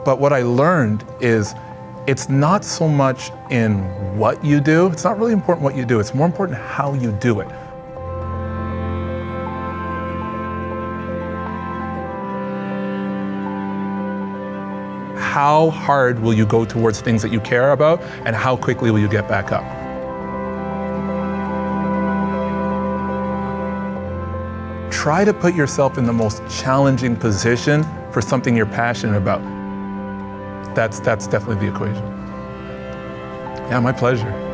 But what I learned is it's not so much in what you do. It's not really important what you do. It's more important how you do it. How hard will you go towards things that you care about, and how quickly will you get back up? Try to put yourself in the most challenging position for something you're passionate about. That's definitely the equation. Yeah, my pleasure.